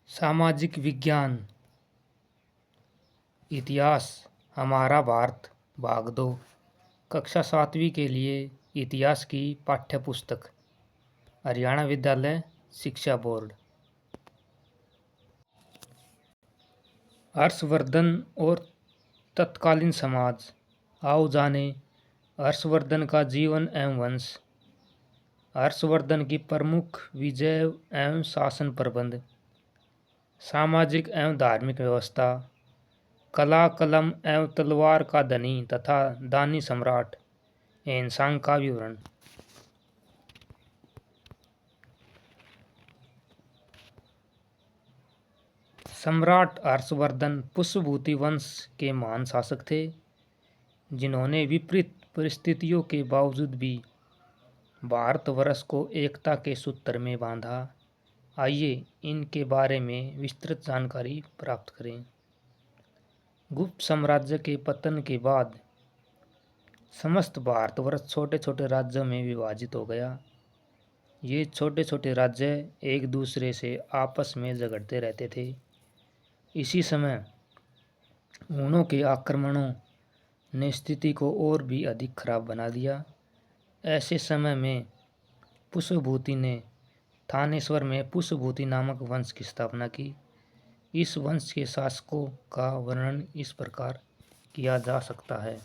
सामाजिक विज्ञान इतिहास हमारा भारत भाग 2 कक्षा 7वीं के लिए इतिहास की पाठ्यपुस्तक हरियाणा विद्यालय शिक्षा बोर्ड। हर्षवर्धन और तत्कालीन समाज। आओ जाने हर्षवर्धन का जीवन एवं वंश। हर्षवर्धन की प्रमुख विजय एवं शासन प्रबंध। सामाजिक एवं धार्मिक व्यवस्था। कला कलम एवं तलवार का धनी तथा दानी सम्राट। एनसांग का विवरण। सम्राट हर्षवर्धन पुष्यभूति वंश के महान शासक थे, जिन्होंने विपरीत परिस्थितियों के बावजूद भी भारतवर्ष को एकता के सूत्र में बांधा। आइए इनके बारे में विस्तृत जानकारी प्राप्त करें। गुप्त साम्राज्य के पतन के बाद समस्त भारतवर्ष छोटे छोटे राज्यों में विभाजित हो गया। ये छोटे छोटे राज्य एक दूसरे से आपस में झगड़ते रहते थे। इसी समय हुनों के आक्रमणों ने स्थिति को और भी अधिक खराब बना दिया। ऐसे समय में पुष्यभूति ने थानेश्वर में पुष्यभूति नामक वंश की स्थापना की। इस वंश के शासकों का वर्णन इस प्रकार किया जा सकता है।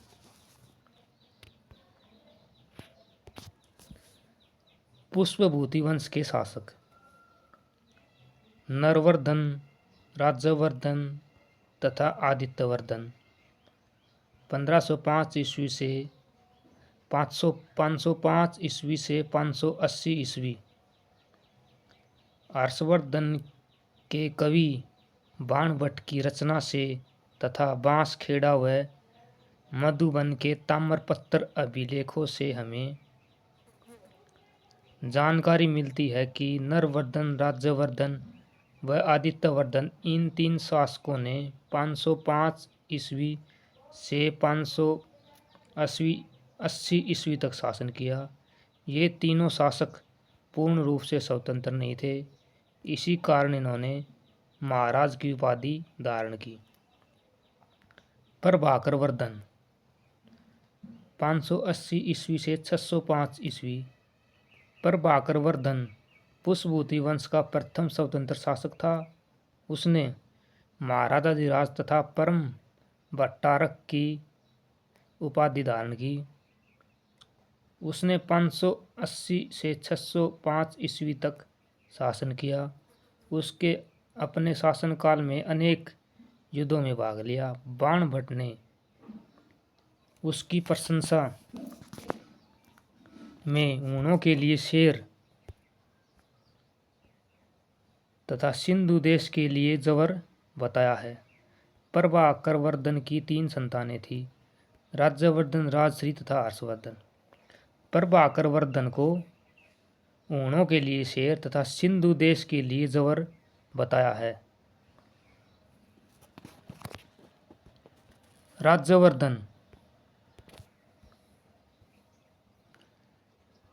पुष्यभूति वंश के शासक नरवर्धन, राज्यवर्धन तथा आदित्यवर्धन। 1505 ईस्वी से 505 ईस्वी से 580 ईस्वी। हर्षवर्धन के कवि बाणभट्ट की रचना से तथा बांसखेड़ा व मधुबन के ताम्रपत्र अभिलेखों से हमें जानकारी मिलती है कि नरवर्धन, राज्यवर्धन व आदित्यवर्धन इन तीन शासकों ने 505 ईस्वी से 580 ईस्वी तक शासन किया। ये तीनों शासक पूर्ण रूप से स्वतंत्र नहीं थे। इसी कारण इन्होंने महाराज की उपाधि धारण की। प्रभाकर वर्धन 580 ईस्वी से 605 ईस्वी। प्रभाकर वर्धन पुष्यभूति वंश का प्रथम स्वतंत्र शासक था। उसने महाराजाधिराज तथा परम भट्टारक की उपाधि धारण की। उसने 580 से 605 ईस्वी तक शासन किया। उसके अपने शासनकाल में अनेक युद्धों में भाग लिया। बाणभट्ट ने उसकी प्रशंसा में हुनों के लिए शेर तथा सिंधु देश के लिए जवर बताया है। प्रभाकर वर्धन की 3 संतानें थी, राज्यवर्धन, राजश्री तथा हर्षवर्धन। प्रभाकर वर्धन को हुनों के लिए शेर तथा सिंधु देश के लिए जवर बताया है। राज्यवर्धन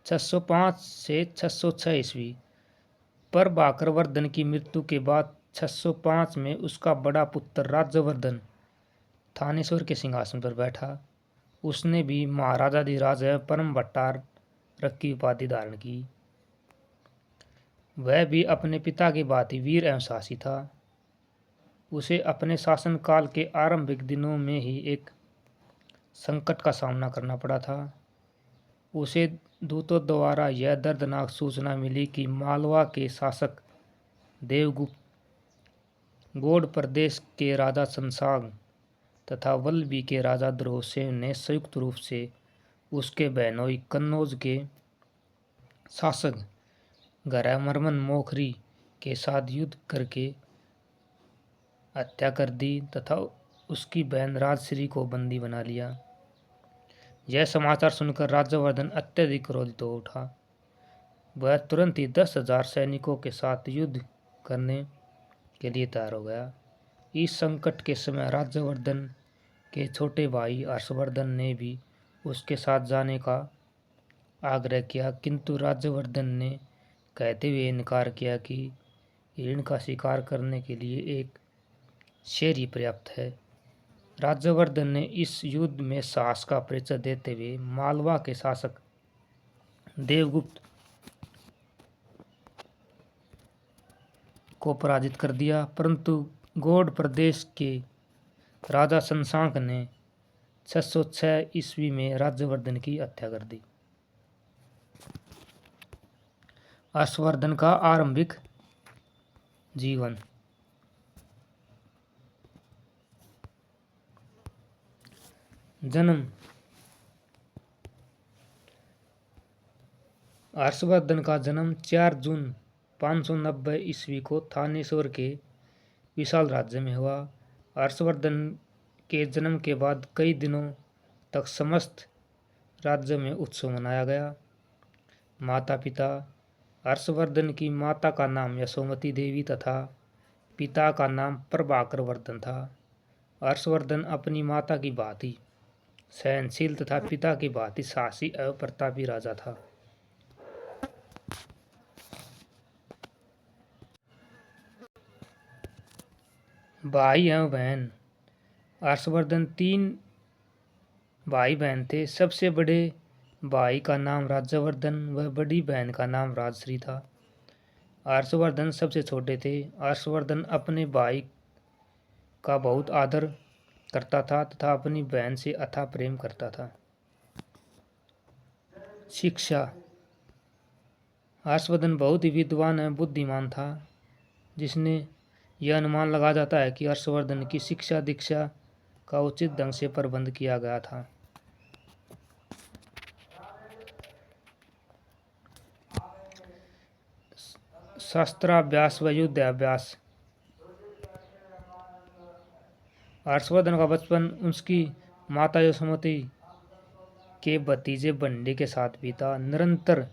605 से 606 ईस्वी। प्रभाकर वर्धन की मृत्यु के बाद 605 में उसका बड़ा पुत्र राज्यवर्धन थानेश्वर के सिंहासन पर बैठा। उसने भी महाराजाधिराज व परम भट्टारक की उपाधि धारण की। वह भी अपने पिता की भांति वीर एवं साहसी था। उसे अपने शासनकाल के आरंभिक दिनों में ही एक संकट का सामना करना पड़ा था। उसे दूतों द्वारा यह दर्दनाक सूचना मिली कि मालवा के शासक देवगुप्त, गौड़ प्रदेश के राजा शशांक तथा वल्लभी के राजा ध्रुवसेन ने संयुक्त रूप से उसके बहनोई कन्नौज के शासक घरामर्मन मोखरी के साथ युद्ध करके हत्या कर दी तथा उसकी बहन राजश्री को बंदी बना लिया। यह समाचार सुनकर राज्यवर्धन अत्यधिक क्रोधित हो उठा। वह तुरंत ही 10,000 सैनिकों के साथ युद्ध करने के लिए तैयार हो गया। इस संकट के समय राज्यवर्धन के छोटे भाई हर्षवर्धन ने भी उसके साथ जाने का आग्रह किया, किंतु राज्यवर्धन ने कहते हुए इनकार किया कि हिरण का शिकार करने के लिए एक शेर ही पर्याप्त है। राज्यवर्धन ने इस युद्ध में साहस का परिचय देते हुए मालवा के शासक देवगुप्त को पराजित कर दिया, परंतु गौड़ प्रदेश के राजा शशांक ने 606 ईस्वी में राज्यवर्धन की हत्या कर दी। हर्षवर्धन का आरंभिक जीवन। जन्म। हर्षवर्धन का जन्म 4 जून 590 ईस्वी को थानेश्वर के विशाल राज्य में हुआ। हर्षवर्धन के जन्म के बाद कई दिनों तक समस्त राज्य में उत्सव मनाया गया। माता पिता। हर्षवर्धन की माता का नाम यशोमती देवी तथा पिता का नाम प्रभाकर वर्धन था। हर्षवर्धन अपनी माता की भांति सहनशील तथा पिता की भांति साहसी एवं प्रतापी राजा था। भाई एवं बहन। हर्षवर्धन 3 भाई बहन थे। सबसे बड़े भाई का नाम राज्यवर्धन व बड़ी बहन का नाम राजश्री था। हर्षवर्धन सबसे छोटे थे। हर्षवर्धन अपने भाई का बहुत आदर करता था तथा अपनी बहन से अथाह प्रेम करता था। शिक्षा। हर्षवर्धन बहुत ही विद्वान एवं बुद्धिमान था, जिसने यह अनुमान लगा जाता है कि हर्षवर्धन की शिक्षा दीक्षा का उचित ढंग से प्रबंध किया गया था। शास्त्राभ्यास व युद्धाभ्यास। हर्षवर्धन का बचपन उसकी माता यशोमती के भतीजे बंडी के साथ बीता। निरंतर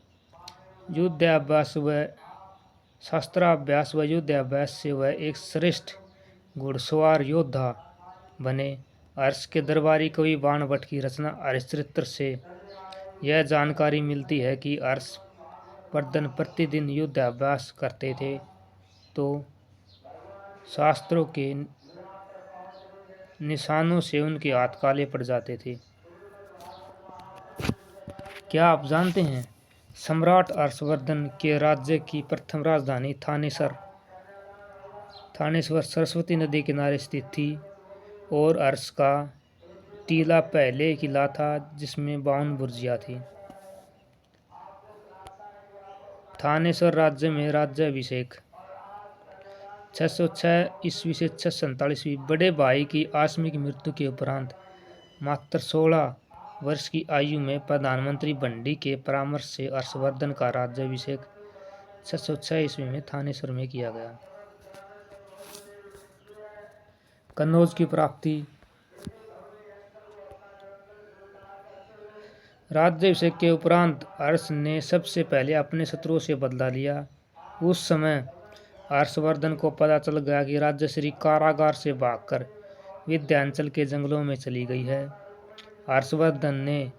युद्धाभ्यास व शास्त्राभ्यास व युद्धाभ्यास से वह एक श्रेष्ठ घुड़सवार योद्धा बने। हर्ष के दरबारी कवि बाणभट्ट की रचना हरिश्चरित्र से यह जानकारी मिलती है कि हर्षवर्धन प्रतिदिन युद्धाभ्यास करते थे तो शास्त्रों के निशानों से उनके हाथ काले पड़ जाते थे। क्या आप जानते हैं सम्राट हर्षवर्धन के राज्य की प्रथम राजधानी थानेश्वर सरस्वती नदी किनारे स्थित थी और हर्ष का टीला पहले किला था जिसमें 52 बुर्जियां थी। थानेश्वर राज्य में राज्याभिषेक। 606 ईस्वी से 647 ईस्वी। बड़े भाई की आकस्मिक मृत्यु के उपरांत मात्र 16 वर्ष की आयु में प्रधानमंत्री बंडी के परामर्श से हर्षवर्धन का राज्याभिषेक 606 ईस्वी में थानेश्वर में किया गया। कन्नौज की प्राप्ति। राज्याभिषेक के उपरांत हर्ष ने सबसे पहले अपने शत्रुओं से बदला लिया। उस समय हर्षवर्धन को पता चल गया कि राज्यश्री कारागार से भागकर विंध्याचल के जंगलों में चली गई है। हर्षवर्धन ने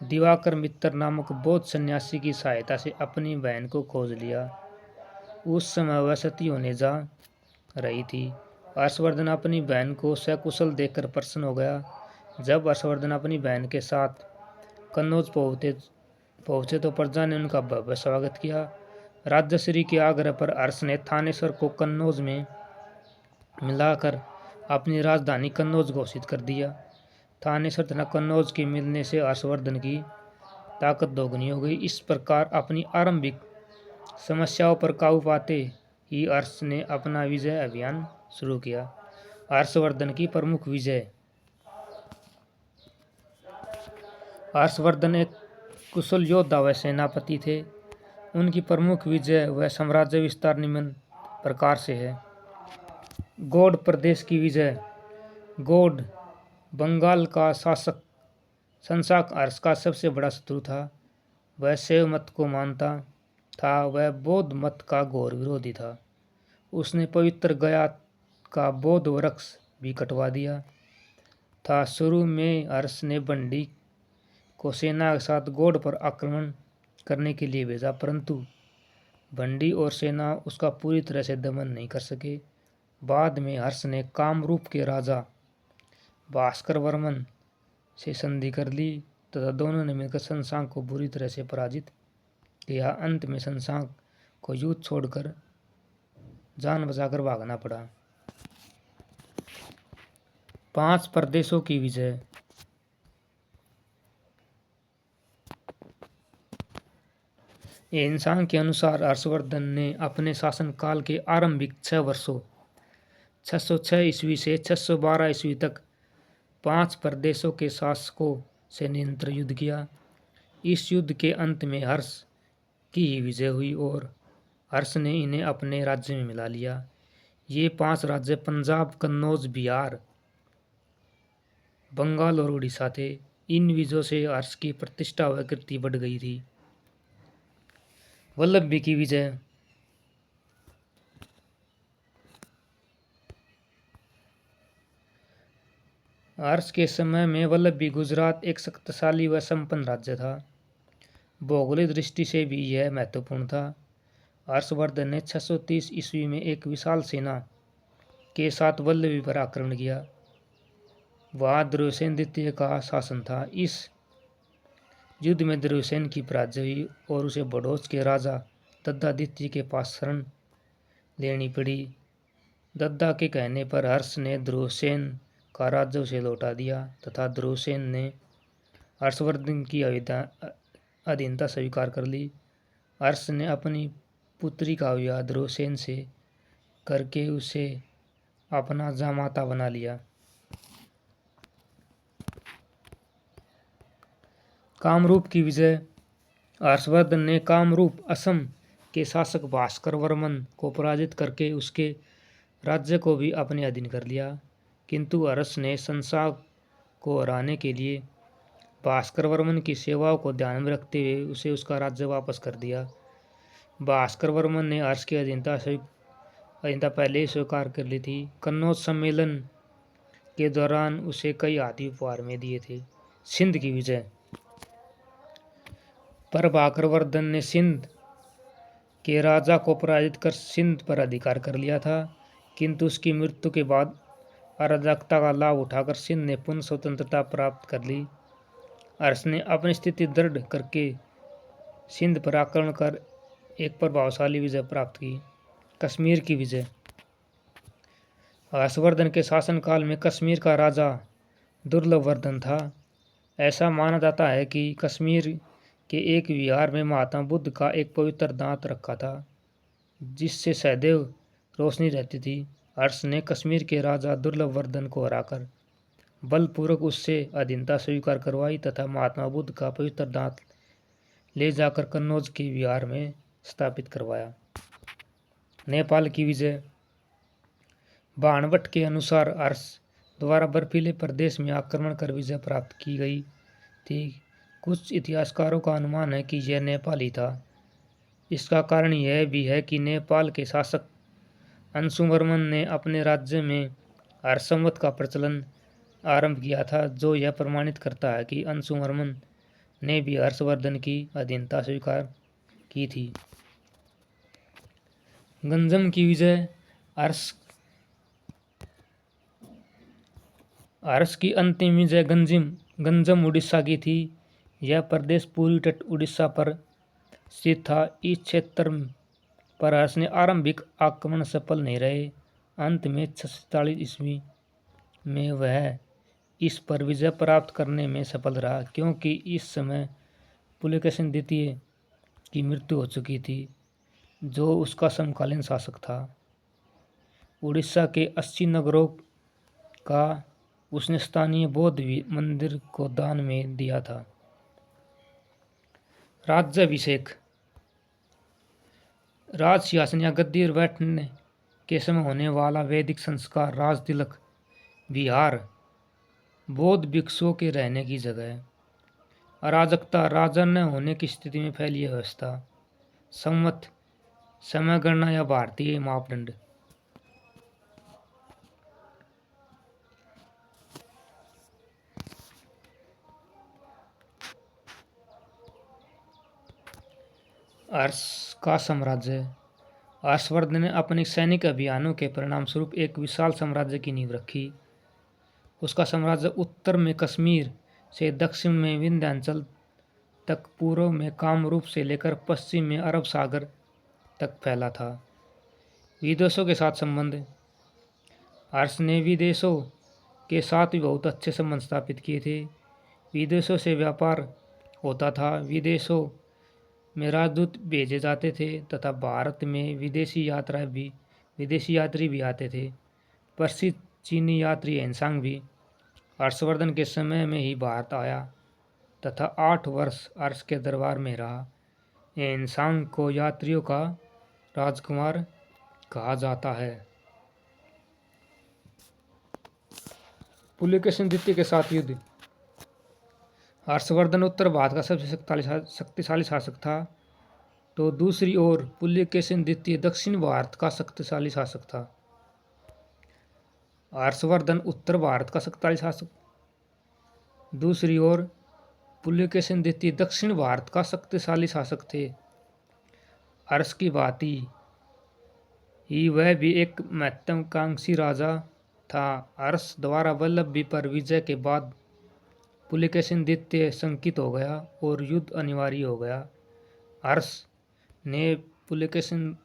दिवाकर मित्र नामक बौद्ध सन्यासी की सहायता से अपनी बहन को खोज लिया। उस समय वह सती होने जा रही थी। हर्षवर्धन अपनी बहन को सकुशल देखकर प्रसन्न हो गया। जब हर्षवर्धन अपनी बहन के साथ कन्नौज पहुंचे तो प्रजा ने उनका भव्य स्वागत किया। राज्यश्री के आग्रह पर हर्ष ने थानेश्वर को कन्नौज में मिलाकर अपनी राजधानी कन्नौज घोषित कर दिया। थानेश्वर तथा कन्नौज के मिलने से हर्षवर्धन की ताकत दोगुनी हो गई। इस प्रकार अपनी आरंभिक समस्याओं पर काबू पाते ही हर्ष ने अपना विजय अभियान शुरू किया। हर्षवर्धन की प्रमुख विजय। हर्षवर्धन एक कुशल योद्धा व सेनापति थे। उनकी प्रमुख विजय व साम्राज्य विस्तार निम्न प्रकार से है। गौड़ प्रदेश की विजय। गौड़ बंगाल का शासक शशांक हर्ष का सबसे बड़ा शत्रु था। वह शैव मत को मानता था। वह बौद्ध मत का घोर विरोधी था। उसने पवित्र गया का बौद्ध वृक्ष भी कटवा दिया था। शुरू में हर्ष ने बंडी को सेना के साथ गौड़ पर आक्रमण करने के लिए भेजा, परंतु बंडी और सेना उसका पूरी तरह से दमन नहीं कर सके। बाद में हर्ष ने कामरूप के राजा भास्कर वर्मन से संधि कर ली तथा दोनों ने मिलकर शशांक को बुरी तरह से पराजित किया। अंत में शशांक को युद्ध छोड़कर जान बचाकर भागना पड़ा। 5 प्रदेशों की विजय। इंसान के अनुसार हर्षवर्धन ने अपने शासनकाल के आरंभिक 6 वर्षों 606 ईस्वी से 612 ईस्वी तक 5 प्रदेशों के शासकों से निरंतर युद्ध किया। इस युद्ध के अंत में हर्ष की ही विजय हुई और हर्ष ने इन्हें अपने राज्य में मिला लिया। ये 5 राज्य पंजाब, कन्नौज, बिहार, बंगाल और उड़ीसा थे। इन विजयों से हर्ष की प्रतिष्ठा व कीर्ति बढ़ गई थी। वल्लभी की विजय। हर्ष के समय में वल्लभी गुजरात एक शक्तिशाली व संपन्न राज्य था। भौगोलिक दृष्टि से भी यह महत्वपूर्ण था। हर्षवर्धन ने 630 ईस्वी में एक विशाल सेना के साथ वल्लभी पर आक्रमण किया। वहाँ दुर्योधन द्वितीय का शासन था। इस युद्ध में दुर्योधन की पराजय हुई और उसे बड़ौच के राजा दद्दा द्वितीय के पास शरण लेनी पड़ी। दद्दा के कहने पर हर्ष ने दुर्योधन का राज्य उसे लौटा दिया तथा दुर्योधन ने हर्षवर्धन की अधीनता स्वीकार कर ली। हर्ष ने अपनी पुत्री का विवाह दुर्योधन से करके उसे अपना जामाता बना लिया। कामरूप की विजय। हर्षवर्धन ने कामरूप असम के शासक भास्कर वर्मन को पराजित करके उसके राज्य को भी अपने अधीन कर लिया। किंतु हर्ष ने शशांक को हराने के लिए भास्कर वर्मन की सेवाओं को ध्यान में रखते हुए उसे उसका राज्य वापस कर दिया। भास्कर वर्मन ने हर्ष की अधीनता पहले ही स्वीकार कर ली थी। कन्नौज सम्मेलन के दौरान उसे कई हाथी उपहार में दिए थे। सिंध की विजय। पर भास्करवर्धन ने सिंध के राजा को पराजित कर सिंध पर अधिकार कर लिया था। किंतु उसकी मृत्यु के बाद अराजकता का लाभ उठाकर सिंध ने पुनः स्वतंत्रता प्राप्त कर ली। हर्ष ने अपनी स्थिति दृढ़ करके सिंध पर आक्रमण कर एक प्रभावशाली विजय प्राप्त की। कश्मीर की विजय। हर्षवर्धन के शासनकाल में कश्मीर का राजा दुर्लभवर्धन था। ऐसा माना जाता है कि कश्मीर के एक विहार में महात्मा बुद्ध का एक पवित्र दांत रखा था जिससे सदैव रोशनी रहती थी। हर्ष ने कश्मीर के राजा दुर्लभवर्धन को हराकर बलपूर्वक उससे अधीनता स्वीकार करवाई तथा महात्मा बुद्ध का पवित्र दांत ले जाकर कन्नौज के विहार में स्थापित करवाया। नेपाल की विजय। बाणभट्ट के अनुसार हर्ष द्वारा बर्फीले प्रदेश में आक्रमण कर विजय प्राप्त की गई थी। कुछ इतिहासकारों का अनुमान है कि यह नेपाल ही था। इसका कारण यह भी है कि नेपाल के शासक अंशुवर्मन ने अपने राज्य में हर्षसंवत का प्रचलन आरंभ किया था, जो यह प्रमाणित करता है कि अंशुवर्मन ने भी हर्षवर्धन की अधीनता स्वीकार की थी। गंजम की विजय। हर्ष की अंतिम विजय गंजम उड़ीसा की थी। यह प्रदेश पूर्वी तट उड़ीसा पर स्थित था। इस क्षेत्र पर हर्ष ने आरंभिक आक्रमण सफल नहीं रहे। अंत में 647 ईस्वी में वह इस पर विजय प्राप्त करने में सफल रहा, क्योंकि इस समय पुलकेशिन द्वितीय की मृत्यु हो चुकी थी, जो उसका समकालीन शासक था। उड़ीसा के 80 नगरों का उसने स्थानीय बौद्ध मंदिर को दान में दिया था। राज्याभिषेक। राज सिंहासन या गद्दी पर बैठने के समय होने वाला वैदिक संस्कार राज तिलक विहार बौद्ध भिक्षुओं के रहने की जगह है। अराजकता। राजा न होने की स्थिति में फैली व्यवस्था। संवत समय गणना या भारतीय मापदंड। अर्स का साम्राज्य। हर्षवर्धन ने अपने सैनिक अभियानों के परिणाम स्वरूप एक विशाल साम्राज्य की नींव रखी। उसका साम्राज्य उत्तर में कश्मीर से दक्षिण में विंध्याचल तक, पूर्व में कामरूप से लेकर पश्चिम में अरब सागर तक फैला था। विदेशों के साथ संबंध। हर्ष ने विदेशों के साथ भी बहुत अच्छे संबंध स्थापित किए थे। विदेशों से व्यापार होता था, विदेशों में राजदूत भेजे जाते थे तथा भारत में विदेशी यात्री भी आते थे। प्रसिद्ध चीनी यात्री हेनसांग भी हर्षवर्धन के समय में ही भारत आया तथा 8 वर्ष हर्ष के दरबार में रहा। हेनसांग को यात्रियों का राजकुमार कहा जाता है। पुलकेशिन द्वितीय के साथ युद्ध। हर्षवर्धन उत्तर भारत का सबसे शक्तिशाली शासक था, तो दूसरी ओर पुलकेशिन द्वितीय दक्षिण भारत का शक्तिशाली शासक था। हर्षवर्धन उत्तर भारत का शक्तिशाली शासक, दूसरी ओर पुलकेशिन द्वितीय दक्षिण भारत का शक्तिशाली शासक थे। हर्ष की भांति ही वह भी एक महत्वाकांक्षी राजा था। हर्ष द्वारा वल्लभी पर विजय के बाद पुलकेशिन द्वितीय शंकित हो गया और युद्ध अनिवार्य हो गया। हर्ष ने पुलकेशिन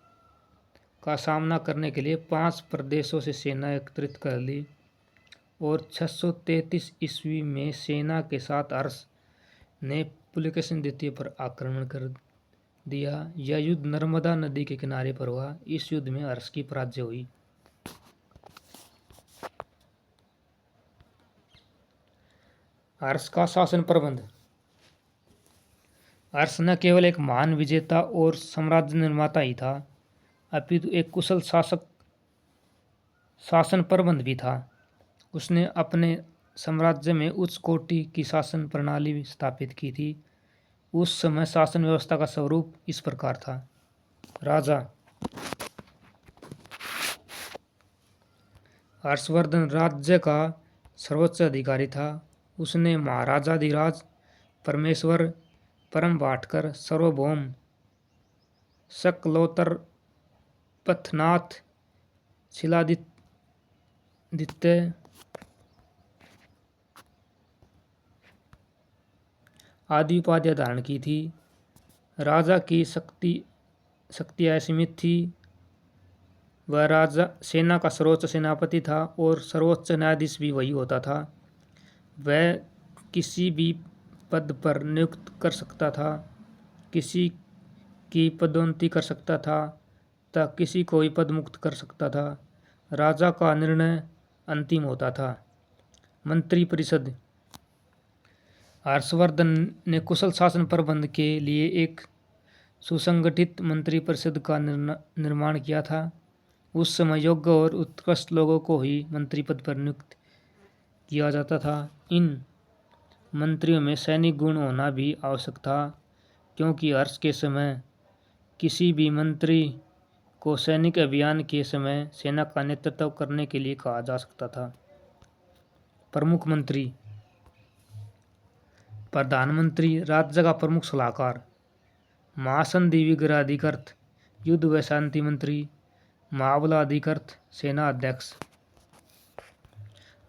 का सामना करने के लिए 5 प्रदेशों से सेना एकत्रित कर ली और 633 ईस्वी में सेना के साथ हर्ष ने पुलकेशिन द्वितीय पर आक्रमण कर दिया। यह युद्ध नर्मदा नदी के किनारे पर हुआ। इस युद्ध में हर्ष की पराजय हुई। हर्ष का शासन प्रबंध। हर्ष न केवल एक महान विजेता और साम्राज्य निर्माता ही था, अपितु एक कुशल शासन प्रबंध भी था। उसने अपने साम्राज्य में उच्च कोटि की शासन प्रणाली स्थापित की थी। उस समय शासन व्यवस्था का स्वरूप इस प्रकार था। राजा। हर्षवर्धन राज्य का सर्वोच्च अधिकारी था। उसने महाराजाधिराज, परमेश्वर, परम भाटकर, सार्वभौम, सकलोतर, पथनाथ, शिलादित्य आदि उपाधियां धारण की थी। राजा की शक्ति असीमित थी। वह राजा सेना का सर्वोच्च सेनापति था और सर्वोच्च न्यायाधीश भी वही होता था। वह किसी भी पद पर नियुक्त कर सकता था, किसी की पदोन्नति कर सकता था तथा किसी को भी पद मुक्त कर सकता था। राजा का निर्णय अंतिम होता था। मंत्रिपरिषद। हर्षवर्धन ने कुशल शासन प्रबंध के लिए एक सुसंगठित मंत्रिपरिषद का निर्माण किया था। उस समय योग्य और उत्कृष्ट लोगों को ही मंत्रिपद पर नियुक्त किया जाता था। इन मंत्रियों में सैनिक गुण होना भी आवश्यक था, क्योंकि हर्ष के समय किसी भी मंत्री को सैनिक अभियान के समय सेना का नेतृत्व करने के लिए कहा जा सकता था। प्रमुख मंत्री। प्रधानमंत्री राज्य का प्रमुख सलाहकार, महासंधि विग्रह अधिकृत, युद्ध व शांति मंत्री, मामला अधिकृत, सेना अध्यक्ष।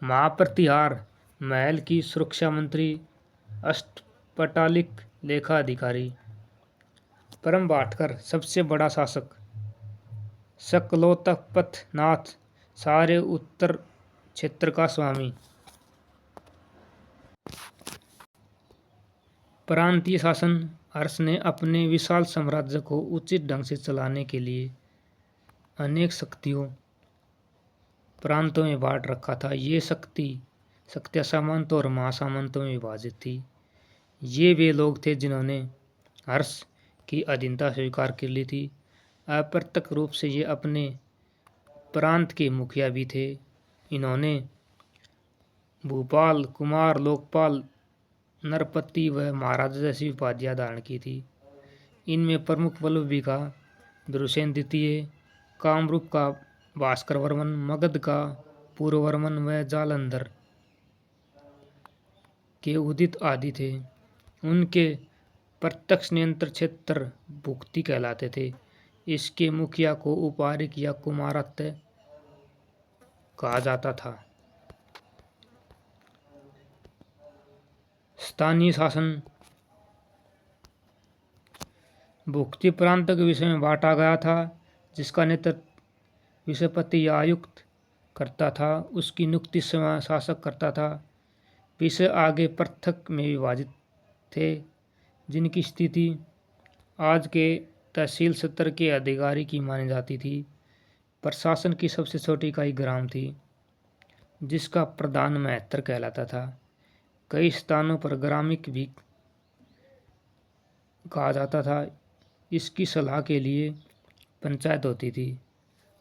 महाप्रतिहार, महल की सुरक्षा मंत्री, अष्टपटालिक लेखा अधिकारी। परम भाटकर, सबसे बड़ा शासक, सकलोतपथनाथ, सारे उत्तर क्षेत्र का स्वामी। प्रांतीय शासन। हर्ष ने अपने विशाल साम्राज्य को उचित ढंग से चलाने के लिए अनेक प्रांतों में बांट रखा था। ये शक्तियाँ सामंत और महासामंतों में विभाजित थी। ये वे लोग थे जिन्होंने हर्ष की अधीनता स्वीकार कर ली थी। अप्रत्यक्ष रूप से ये अपने प्रांत के मुखिया भी थे। इन्होंने भूपाल, कुमार, लोकपाल, नरपति व महाराजा जैसी उपाधियां धारण की थी। इनमें प्रमुख वल्लभी का दुर्सेन द्वितीय, कामरूप का भास्कर वर्मन, मगध का पूर्ववर्मन व जालंधर के उदित आदि थे। उनके प्रत्यक्ष नियंत्रण क्षेत्र भुक्ति कहलाते थे। इसके मुखिया को उपारिक या कुमारत्य कहा जाता था। स्थानीय शासन भुक्ति प्रांत के विषय में बांटा गया था, जिसका नेतृत्व विषयपति या आयुक्त करता था। उसकी नियुक्ति शासक करता था। विषय आगे पृथक में विभाजित थे, जिनकी स्थिति आज के तहसील स्तर के अधिकारी की मानी जाती थी। प्रशासन की सबसे छोटी इकाई ग्राम थी, जिसका प्रधान महत्तर कहलाता था। कई स्थानों पर ग्रामिक भी कहा जाता था। इसकी सलाह के लिए पंचायत होती थी।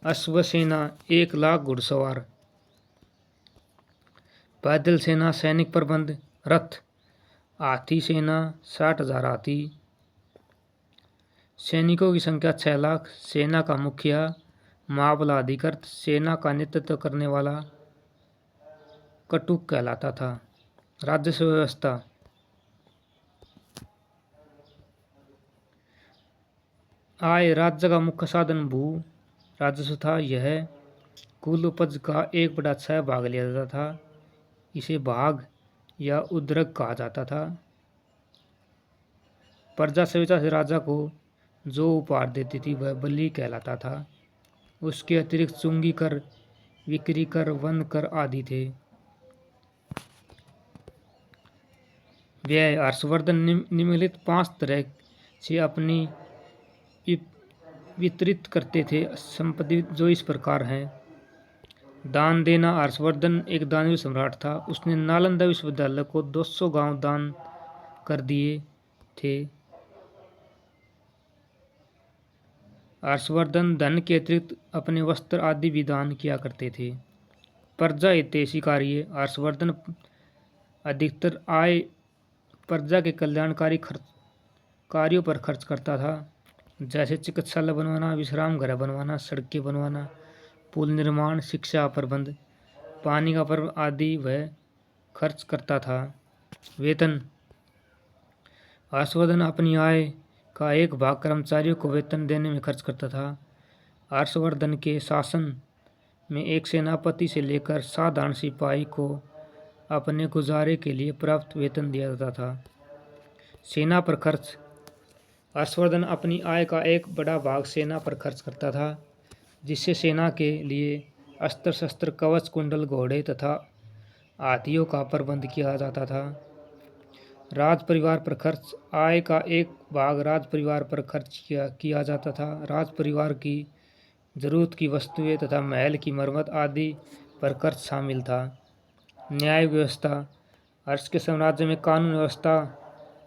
अश्व सेना 1,00,000 घुड़सवार, पैदल सेना सैनिक प्रबंध रथ, हाथी सेना 60,000 हाथी, सैनिकों की संख्या 6,00,000। सेना का मुखिया मावला अधिकृत सेना का नेतृत्व करने वाला कटुक कहलाता था। राजस्व व्यवस्था आय राज्य का मुख्य साधन भू राजस्व था। यह कुल उपज का 1/6 भाग लिया जाता था। इसे भाग या उद्रक कहा जाता था। प्रजा सेविका से राजा को जो उपहार देती थी वह बलि कहलाता था। उसके अतिरिक्त चुंगी कर, बिक्री कर, वन कर आदि थे। व्यय हर्षवर्धन निम्नलिखित 5 तरह से अपनी वितरित करते थे संपत्ति, जो इस प्रकार हैं। दान देना। हर्षवर्धन एक दानवीय सम्राट था। उसने नालंदा विश्वविद्यालय को 200 गांव दान कर दिए थे। हर्षवर्धन धन के अतिरिक्त अपने वस्त्र आदि भी दान किया करते थे। प्रजा हितैषी कार्य। हर्षवर्धन अधिकतर आय प्रजा के कल्याणकारी कार्यों पर खर्च करता था, जैसे चिकित्सालय बनवाना, विश्राम घर बनवाना, सड़कें बनवाना, पुल निर्माण, शिक्षा प्रबंध, पानी का प्रबंध आदि वह खर्च करता था। वेतन। हर्षवर्धन अपनी आय का एक भाग कर्मचारियों को वेतन देने में खर्च करता था। हर्षवर्धन के शासन में एक सेनापति से लेकर साधारण सिपाही को अपने गुजारे के लिए पर्याप्त वेतन दिया जाता था। सेना पर खर्च। हर्षवर्धन अपनी आय का एक बड़ा भाग सेना पर खर्च करता था, जिससे सेना के लिए अस्त्र शस्त्र, कवच, कुंडल, घोड़े तथा हाथियों का प्रबंध किया जाता था। राज परिवार पर खर्च। आय का एक भाग राज परिवार पर खर्च किया जाता था। राज परिवार की जरूरत की वस्तुएं तथा महल की मरम्मत आदि पर खर्च शामिल था। न्याय व्यवस्था। हर्ष के साम्राज्य में कानून व्यवस्था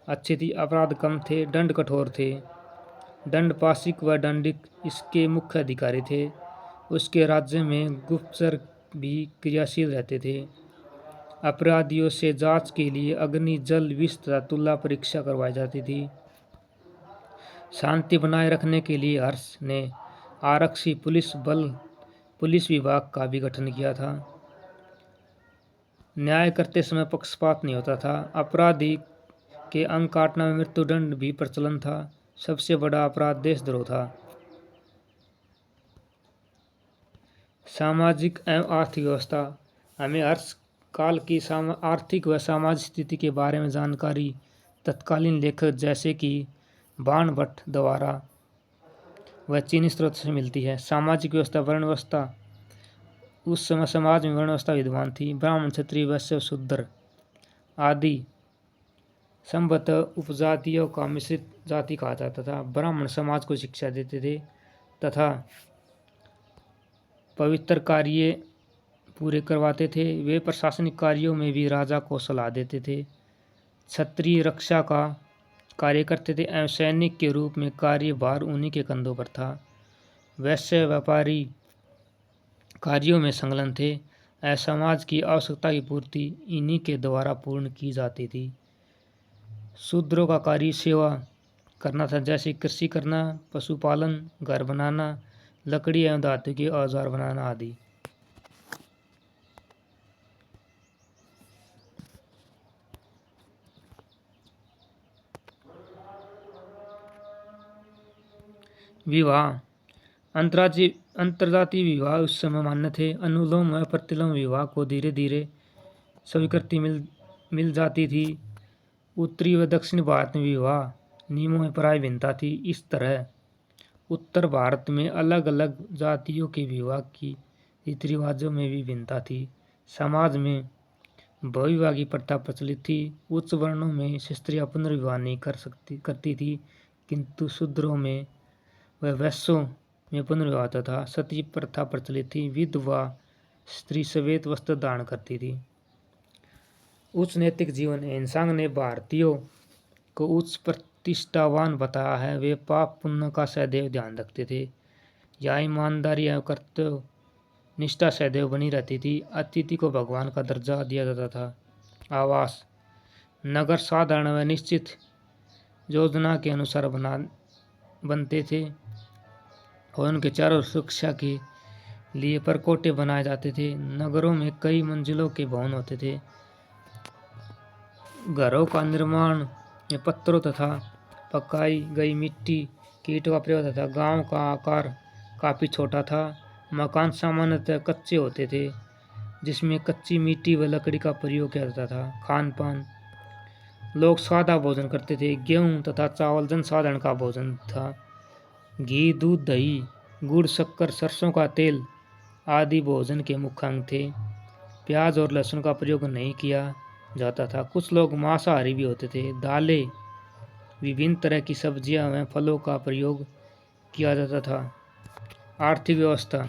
अच्छी थी, अपराध कम थे, दंड कठोर थे। दंडपाशिक व दंडिक इसके मुख्य अधिकारी थे। उसके राज्य में गुप्तचर भी क्रियाशील रहते थे। अपराधियों से जांच के लिए अग्नि, जल, विष तथा तुला परीक्षा करवाई जाती थी। शांति बनाए रखने के लिए हर्ष ने आरक्षी पुलिस विभाग का भी गठन किया था। न्याय करते समय पक्षपात नहीं होता था। अपराधी के अंग काटना में मृत्युदंड भी प्रचलन था। सबसे बड़ा अपराध देशद्रोह था। सामाजिक एवं आर्थिक व्यवस्था। हमें हर्ष काल की आर्थिक व सामाजिक स्थिति के बारे में जानकारी तत्कालीन लेखक जैसे कि बाणभट्ट द्वारा व चीनी स्रोत से मिलती है। सामाजिक व्यवस्था। वर्ण व्यवस्था। उस समय समाज में वर्ण व्यवस्था विद्यमान थी। ब्राह्मण, क्षत्रिय, वैश्य, शूद्र आदि संभवतः उपजातियों का मिश्रित जाति कहा जाता था। ब्राह्मण समाज को शिक्षा देते थे तथा पवित्र कार्य पूरे करवाते थे। वे प्रशासनिक कार्यों में भी राजा को सलाह देते थे। क्षत्रिय रक्षा का कार्य करते थे एवं सैनिक के रूप में कार्यभार उन्हीं के कंधों पर था। वैश्य व्यापारी कार्यों में संलग्न थे। समाज की आवश्यकता की पूर्ति इन्हीं के द्वारा पूर्ण की जाती थी। शूद्रों का कार्य सेवा करना था, जैसे कृषि करना, पशुपालन, घर बनाना, लकड़ी एवं धातु के औजार बनाना आदि। विवाह। अंतर्जातीय विवाह उस समय मान्य थे। अनुलोम व प्रतिलोम विवाह को धीरे धीरे स्वीकृति मिल जाती थी। उत्तरी व दक्षिण भारत में विवाह नियमों में प्राय भिन्नता थी। इस तरह उत्तर भारत में अलग अलग जातियों के विवाह की रीति रिवाजों में भी भिन्नता थी। समाज में बहुविवाह की प्रथा प्रचलित थी। उच्च वर्णों में स्त्रियां पुनर्विवाह नहीं करती थी, किंतु शूद्रों में व वैश्यों में पुनर्विवाह होता था। सती प्रथा प्रचलित थी। विधवा स्त्री श्वेत वस्त्र धारण करती थी। उच्च नैतिक जीवन। हिंसांग ने भारतीयों को उच्च प्रतिष्ठावान बताया है। वे पाप पुण्य का सदैव ध्यान रखते थे। यहाँ ईमानदारी एवं कर्तव्य निष्ठा सदैव बनी रहती थी। अतिथि को भगवान का दर्जा दिया जाता था। आवास। नगर साधारण व निश्चित योजना के अनुसार बनते थे और उनके चारों सुरक्षा के लिए परकोटे बनाए जाते थे। नगरों में कई मंजिलों के भवन होते थे। घरों का निर्माण में पत्थरों तथा पकाई गई मिट्टी की ईंटों का प्रयोग होता था। गांव का आकार काफ़ी छोटा था। मकान सामान्यतः कच्चे होते थे, जिसमें कच्ची मिट्टी व लकड़ी का प्रयोग किया जाता था। खान पान। लोग सादा भोजन करते थे। गेहूं तथा चावल जनसाधारण का भोजन था। घी, दूध, दही, गुड़, शक्कर, सरसों का तेल आदि भोजन के मुख्य अंग थे। प्याज और लहसुन का प्रयोग नहीं किया जाता था। कुछ लोग मांसाहारी भी होते थे। दालें, विभिन्न तरह की सब्जियां व फलों का प्रयोग किया जाता था। आर्थिक व्यवस्था।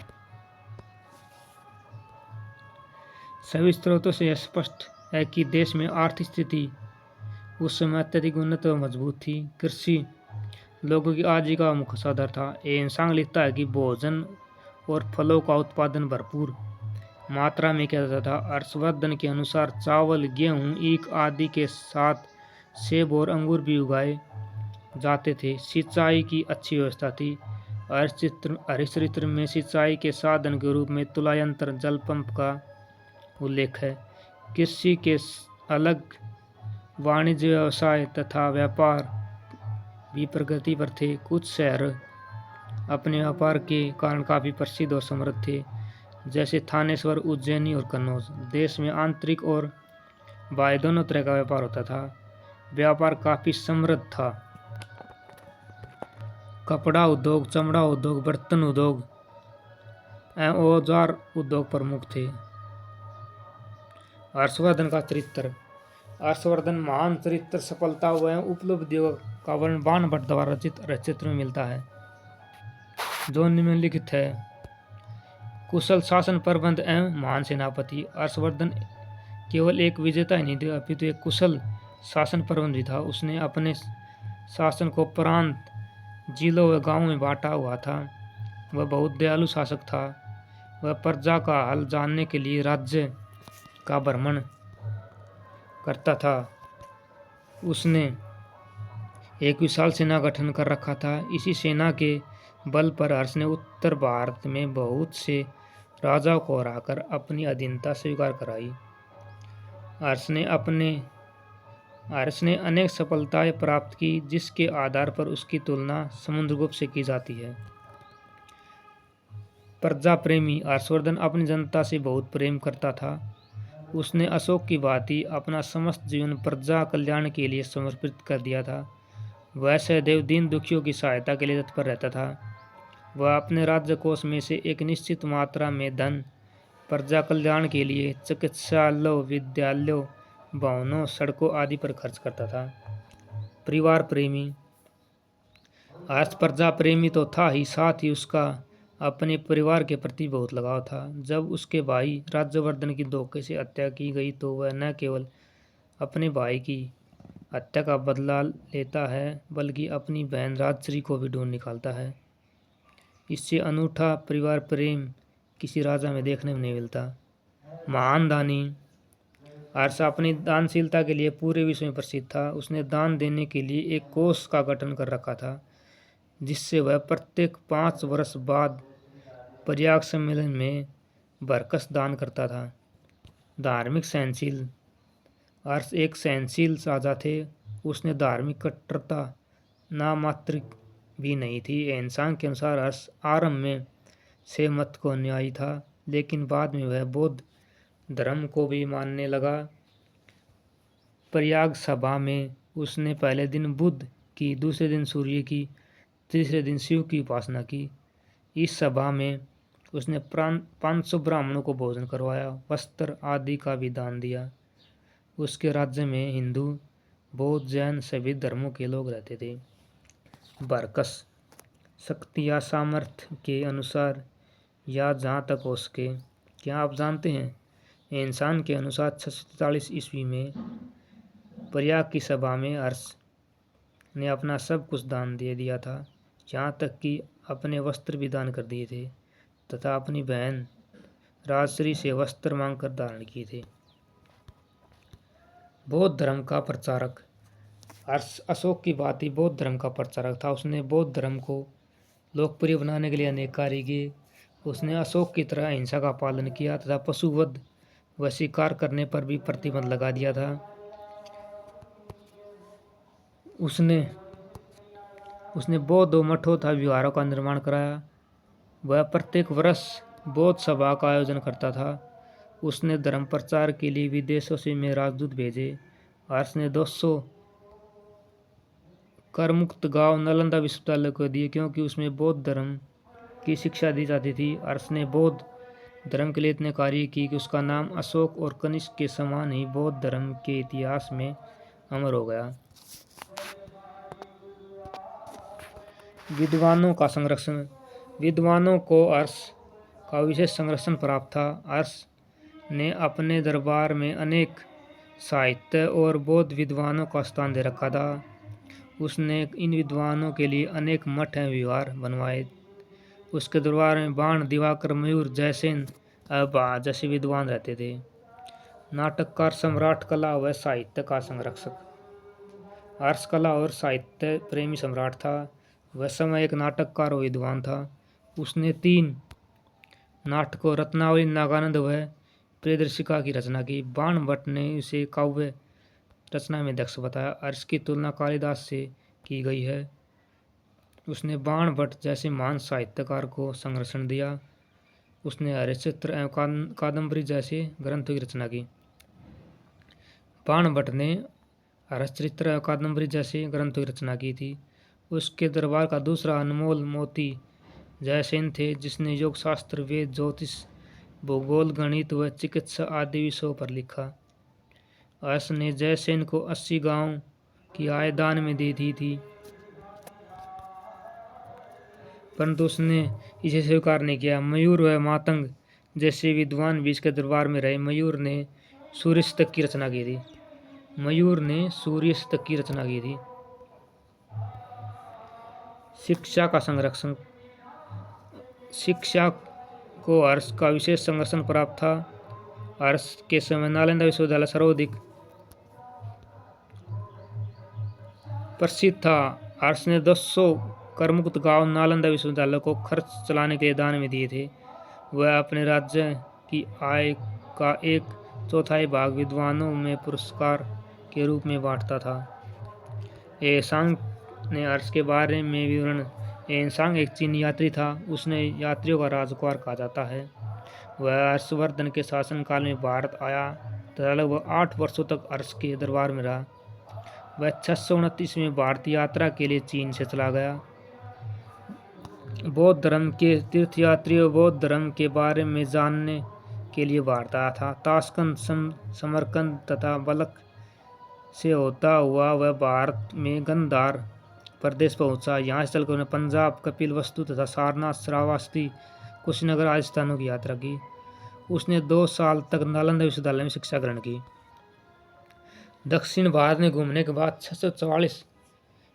सभी स्रोतों से यह स्पष्ट है कि देश में आर्थिक स्थिति उस समय अत्यधिक उन्नत व मजबूत थी। कृषि लोगों की आजीविका का मुख्य साधन था। एनसांग लिखता है कि भोजन और फलों का उत्पादन भरपूर मात्रा में किया जाता था। हर्षवर्धन के अनुसार चावल, गेहूं, ईख आदि के साथ सेब और अंगूर भी उगाए जाते थे। सिंचाई की अच्छी व्यवस्था थी। हरिश्चरित्र में सिंचाई के साधन के रूप में तुलायंत्र जल पंप का उल्लेख है। कृषि के अलग वाणिज्य व्यवसाय तथा व्यापार भी प्रगति पर थे। कुछ शहर अपने व्यापार के कारण काफ़ी प्रसिद्ध और समृद्ध थे, जैसे थानेश्वर, उज्जैनी और कन्नौज। देश में आंतरिक और बाह्य दोनों तरह का व्यापार होता था। व्यापार काफ़ी समृद्ध था। कपड़ा उद्योग, चमड़ा उद्योग, बर्तन उद्योग एवं औजार उद्योग प्रमुख थे। हर्षवर्धन का चरित्र। हर्षवर्धन महान चरित्र, सफलता व उपलब्धियों का वर्णन बाणभट्ट द्वारा रचित हर्षचित्र में मिलता है, जो निम्नलिखित है। कुशल शासन प्रबंध एवं महान सेनापति। हर्षवर्धन केवल एक विजेता ही नहीं था, अपितु एक कुशल शासन प्रबंध भी था। उसने अपने शासन को प्रांत, जिलों व गांवों में बांटा हुआ था। वह बहुत दयालु शासक था। वह प्रजा का हाल जानने के लिए राज्य का भ्रमण करता था। उसने एक विशाल सेना गठन कर रखा था। इसी सेना के बल पर हर्ष ने उत्तर भारत में बहुत से राजाओं को हराकर अपनी अधीनता स्वीकार कराई। हर्ष ने अनेक सफलताएं प्राप्त की, जिसके आधार पर उसकी तुलना समुद्रगुप्त से की जाती है। प्रजा प्रेमी। हर्षवर्धन अपनी जनता से बहुत प्रेम करता था। उसने अशोक की भांति अपना समस्त जीवन प्रजा कल्याण के लिए समर्पित कर दिया था। वह सदैव दीन दुखियों की सहायता के लिए तत्पर रहता था। वह अपने राज्य कोष में से एक निश्चित मात्रा में धन प्रजा कल्याण के लिए चिकित्सालयों, विद्यालयों, भवनों, सड़कों आदि पर खर्च करता था। परिवार प्रेमी। हर्ष प्रजा प्रेमी तो था ही, साथ ही उसका अपने परिवार के प्रति बहुत लगाव था। जब उसके भाई राज्यवर्धन की धोखे से हत्या की गई तो वह न केवल अपने भाई की हत्या का बदला लेता है, बल्कि अपनी बहन राजश्री को भी ढूंढ निकालता है। इससे अनूठा परिवार प्रेम किसी राजा में देखने में नहीं मिलता। महान दानी। हर्ष अपनी दानशीलता के लिए पूरे विश्व में प्रसिद्ध था। उसने दान देने के लिए एक कोष का गठन कर रखा था, जिससे वह प्रत्येक 5 वर्ष बाद प्रयाग सम्मेलन में भरकस दान करता था। धार्मिक सहनशील। हर्ष एक सहनशील राजा थे। उसने धार्मिक कट्टरता नामात्र भी नहीं थी। एनसांग के अनुसार हर्ष आरंभ में से मत को अनुयायी था, लेकिन बाद में वह बौद्ध धर्म को भी मानने लगा। प्रयाग सभा में उसने पहले दिन बुद्ध की, दूसरे दिन सूर्य की, तीसरे दिन शिव की उपासना की। इस सभा में उसने 500 ब्राह्मणों को भोजन करवाया, वस्त्र आदि का भी दान दिया। उसके राज्य में हिंदू, बौद्ध, जैन सभी धर्मों के लोग रहते थे। बरकस शक्ति या सामर्थ्य के अनुसार या जहाँ तक हो सके। क्या आप जानते हैं, इंसान के अनुसार 643 ईस्वी में प्रयाग की सभा में हर्ष ने अपना सब कुछ दान दे दिया था, यहाँ तक कि अपने वस्त्र भी दान कर दिए थे तथा अपनी बहन राजश्री से वस्त्र मांगकर धारण किए थे। बौद्ध धर्म का प्रचारक हर्ष अशोक की भांति बौद्ध धर्म का प्रचारक था। उसने बौद्ध धर्म को लोकप्रिय बनाने के लिए अनेक कार्य किए। उसने अशोक की तरह अहिंसा का पालन किया तथा पशुवध व शिकार करने पर भी प्रतिबंध लगा दिया था। उसने बौद्ध मठों तथा विहारों का निर्माण कराया। वह प्रत्येक वर्ष बौद्ध सभा का आयोजन करता था। उसने धर्म प्रचार के लिए विदेशों से में राजदूत भेजे। हर्ष ने 200 करमुक्त गांव नालंदा विश्वविद्यालय को दिए, क्योंकि उसमें बौद्ध धर्म की शिक्षा दी जाती थी। हर्ष ने बौद्ध धर्म के लिए इतने कार्य किए कि उसका नाम अशोक और कनिष्क के समान ही बौद्ध धर्म के इतिहास में अमर हो गया। विद्वानों का संरक्षण। विद्वानों को हर्ष का विशेष संरक्षण प्राप्त था। हर्ष ने अपने दरबार में अनेक साहित्य और बौद्ध विद्वानों का स्थान दे रखा था। उसने इन विद्वानों के लिए अनेक मठ एवं विहार बनवाए। उसके दरबार में बाण, दिवाकर, मयूर, जयसेन, अबा जैसे विद्वान रहते थे। नाटककार, सम्राट, कला व साहित्य का संरक्षक। हर्ष कला और साहित्य प्रेमी सम्राट था। वह समय एक नाटककार और विद्वान था। उसने 3 नाटकों रत्नावली, नागानंद व प्रियदर्शिका की रचना की। बाण भट्ट ने उसे काव्य रचना में दक्ष बताया। हर्ष की तुलना कालिदास से की गई है। उसने बाण भट्ट जैसे महान साहित्यकार को संरक्षण दिया। उसने हरिश्चंद्र एवं कादम्बरी जैसे ग्रंथों की रचना की। बाण भट्ट ने हरिश्चरित्र एवं कादम्बरी जैसे ग्रंथों की रचना की थी। उसके दरबार का दूसरा अनमोल मोती जयसेन थे, जिसने योग शास्त्र, वेद, ज्योतिष, भूगोल, गणित व चिकित्सा आदि विषयों पर लिखा। हर्ष ने जयसेन को 80 गांव की आय दान में दे दी थी, परंतु उसने इसे स्वीकार नहीं किया। मयूर व मातंग जैसे विद्वान भी इसके दरबार में रहे। मयूर ने सूर्यास्तक की रचना की थी। शिक्षा का संरक्षण। शिक्षा को हर्ष का विशेष संरक्षण प्राप्त था। हर्ष के समय नालंदा विश्वविद्यालय सर्वाधिक प्रसिद्ध था। हर्ष ने 200 करमुक्त गांव नालंदा विश्वविद्यालय को खर्च चलाने के लिए दान में दिए थे। वह अपने राज्य की आय का 1/4 भाग विद्वानों में पुरस्कार के रूप में बांटता था। एसांग ने हर्ष के बारे में विवरण। एसांग एक चीनी यात्री था। उसने यात्रियों का राजकुमार कहा जाता है। वह हर्षवर्धन के शासनकाल में भारत आया तथा लगभग 8 वर्षों तक हर्ष के दरबार में रहा। वह 629 में भारतीय यात्रा के लिए चीन से चला गया। बौद्ध धर्म के तीर्थयात्रियों बौद्ध धर्म के बारे में जानने के लिए भारत आया था। ताशकंद, समरकंद तथा बलख से होता हुआ वह भारत में गंधार प्रदेश पहुंचा। यहाँ से चलकर उन्होंने पंजाब, कपिलवस्तु तथा सारनाथ, श्रावस्ती, कुशीनगर आदि स्थानों की यात्रा की। उसने 2 साल तक नालंदा विश्वविद्यालय में शिक्षा ग्रहण की। दक्षिण भारत में घूमने के बाद 644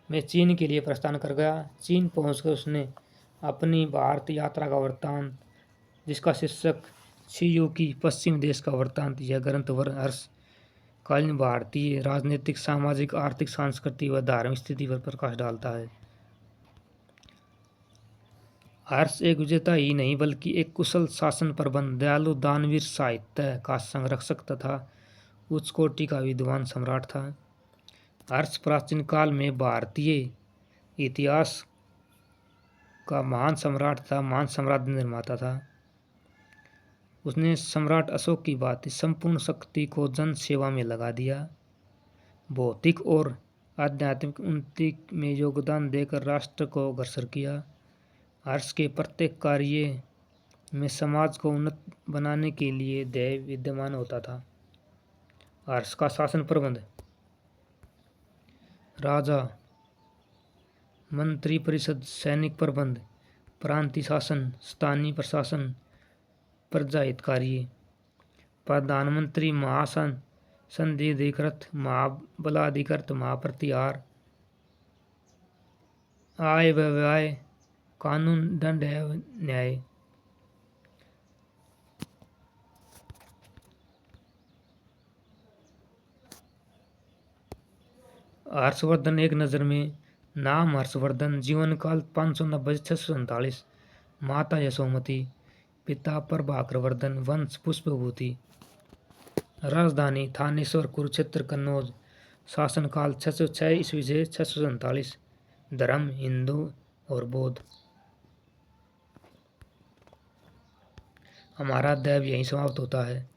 में चीन के लिए प्रस्थान कर गया। चीन पहुंचकर उसने अपनी भारत यात्रा का वृत्तांत, जिसका शीर्षक शियू की पश्चिम देश का वृत्तांत, यह ग्रंथ हर्ष कालीन भारतीय राजनीतिक, सामाजिक, आर्थिक, सांस्कृतिक व धार्मिक स्थिति पर प्रकाश डालता है। हर्ष एक विजेता ही नहीं बल्कि एक कुशल शासन प्रबंध, दयालु, दानवीर, साहित्य का संरक्षक तथा उच्च कोटि का विद्वान सम्राट था। हर्ष प्राचीन काल में भारतीय इतिहास का महान सम्राट था, महान साम्राज्य निर्माता था। उसने सम्राट अशोक की बात संपूर्ण शक्ति को जन सेवा में लगा दिया। भौतिक और आध्यात्मिक उन्नति में योगदान देकर राष्ट्र को अग्रसर किया। हर्ष के प्रत्येक कार्य में समाज को उन्नत बनाने के लिए ध्येय विद्यमान होता था। हर्ष का शासन प्रबंध। राजा, मंत्री परिषद, सैनिक प्रबंध, प्रांतीय शासन, स्थानीय प्रशासन, प्रजा हित कार्य, प्रधानमंत्री, महासन, संधि-अधिकृत, महाबलाधिकृत, महाप्रतिहार, आय व व्यय, कानून, दंड एवं न्याय। हर्षवर्धन एक नज़र में। नाम हर्षवर्धन, जीवन काल 590 से 647। माता यशोमती, पिता प्रभाकरवर्धन, वंश पुष्पभूति। राजधानी थानेश्वर, कुरुक्षेत्र, कन्नौज। शासन काल 606 ईस्वी से 647। धर्म हिंदू और बौद्ध। हमारा अध्याय यहीं समाप्त होता है।